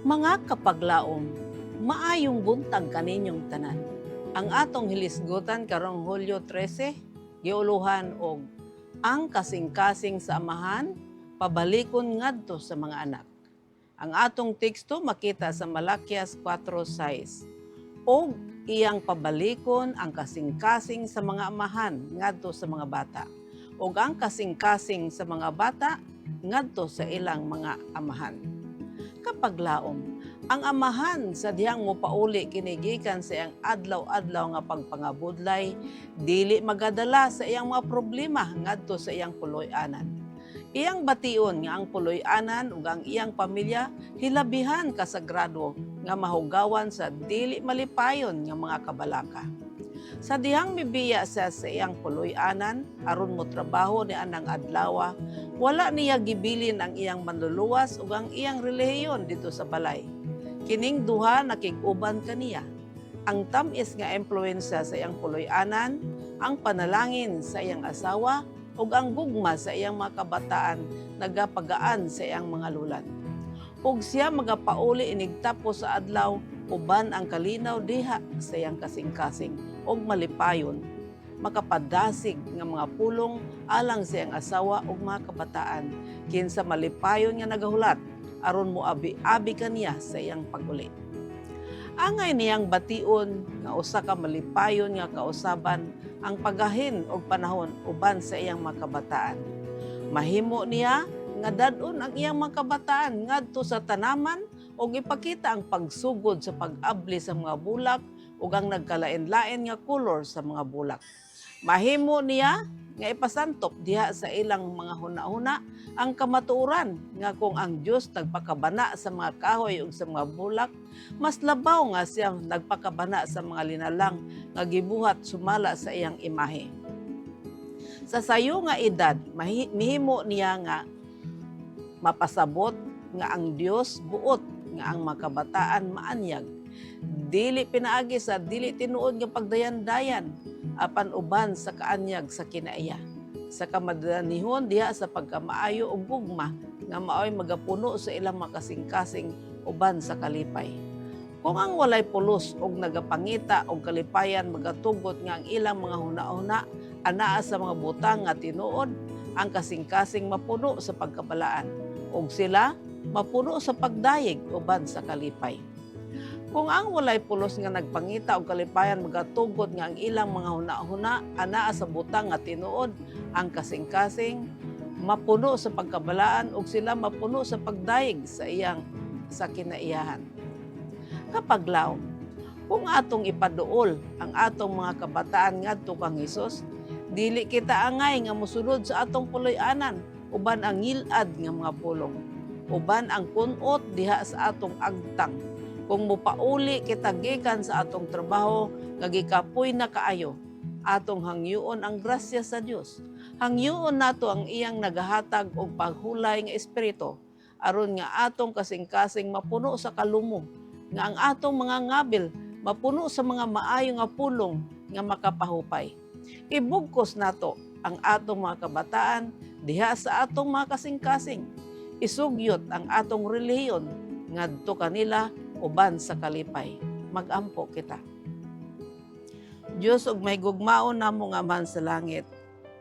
Mga kapaglaom, maayong buntag kaninyong tanan. Ang atong hilisgutan karong Hulyo 13, giuluhan og ang kasing-kasing sa amahan, pabalikon ngadto sa mga anak. Ang atong teksto makita sa Malakias 4:6. Og iyang pabalikon ang kasing-kasing sa mga amahan ngadto sa mga bata, ug ang kasing-kasing sa mga bata ngadto sa ilang mga amahan. Kapaglaom, ang amahan sa dihang mopauli kinigikan sa iyang adlaw-adlaw nga pagpangabudlay, dili magadala sa iyang mga problema ngadto sa iyang puloy-anan. Iyang bation nga ang puloy-anan ug ang iyang pamilya hilabihan kasagrado nga mahugawan sa dili malipayon nga mga kabalaka. Sa dihang mibiya sa iyang puloy-anan aron mo trabaho ni anang adlaw, wala niya gibilin ang iyang manluluwas ug ang iyang relihiyon dito sa balay. Kining duha nakig-uban kaniya. Ang tamis nga impluwensya sa iyang puloy-anan, ang panalangin sa iyang asawa ug ang gugma sa iyang mga kabataan nagapagaan sa iyang mga lulan. Ug siya magapauli inig tapos sa adlaw uban ang kalinaw diha sa iyang kasing-kasing ug malipayon, makapadasig nga mga pulong alang sa iyang asawa ug mga kabataan kinsa malipayon nga nagahulat aron moabi-abi kaniya sa iyang pag-uli. Angay niyang bation nga usa ka malipayon nga kausaban ang pagahin og panahon uban sa iyang mga kabataan. Mahimo niya nga dad-on ang iyang mga kabataan ngadto sa tanaman ug ipakita ang pagsugod sa pag-abli sa mga bulak ug ang nagkalain-lain nga kolor sa mga bulak. Mahimo niya nga ipasantop diha sa ilang mga huna-huna ang kamatuoran nga kung ang Dios nagpakabana sa mga kahoy ug sa mga bulak, mas labaw nga siya nagpakabana sa mga linalang nga gibuhat sumala sa iyang imahe. Sa sayo nga edad, mihimo niya nga mapasabot nga ang Dios buot nga ang makabataan maanyag. Dili pinaagi sa dili tinuod nga pagdayan-dayan apan uban sa kaanyag sa kinaiya. Sa kamadanihon diha sa pagkamaayo ug gugma nga maoy magapuno sa ilang makasing-kasing uban sa kalipay. Kung ang walay pulos og nagapangita og kalipayan magatugot nga ang ilang mga huna-huna anaa sa mga butang nga tinuod, ang kasing-kasing mapuno sa pagkabalaan ug sila mapuno sa pagdayeg uban sa kalipay. Kung ang walay pulos nga nagpangita og kalipayan magatugot nga ang ilang mga huna-huna anaa sa butang nga tinuod, ang kasing-kasing mapuno sa pagkabalaan ug sila mapuno sa pagdayeg sa kinaiyahan. Kapaglaom, kung atong ipaduol ang atong mga kabataan ngadto kang Hesus, dili kita angay nga mosunod sa atong puloy-anan uban ang ngilad nga mga pulong, uban ang kunot diha sa atong agtang. Kung mopauli kita gikan sa atong trabaho nga gikapoy na kaayo, atong hangyoon ang grasya sa Dios. Hangyoon nato ang iyang nagahatag og paghulay nga espiritu aron nga atong kasing-kasing mapuno sa kalumo, nga ang atong mga ngabil mapuno sa mga maayo nga pulong nga makapahupay. Ibugkos nato ang atong mga kabataan diha sa atong mga kasing-kasing. Isugyot ang atong relihiyon ngadto kanila uban sa kalipay. Mag-ampo kita. Dios ug may gugmaon namo nga Amahan sa langit,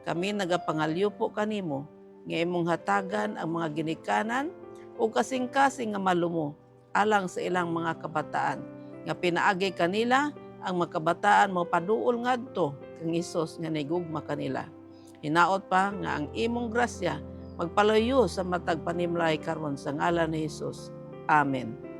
kami nagapangalyo po kanimo nga imong hatagan ang mga ginikanan ug kasing-kasing nga malumo alang sa ilang mga kabataan nga pinaagi kanila ang mga kabataan mo paduol ngadto kang Hesus nga naigugma kanila. Hinaot pa nga ang imong grasya magpalayo sa matag panimlay karon sa ngalan ni Hesus. Amen.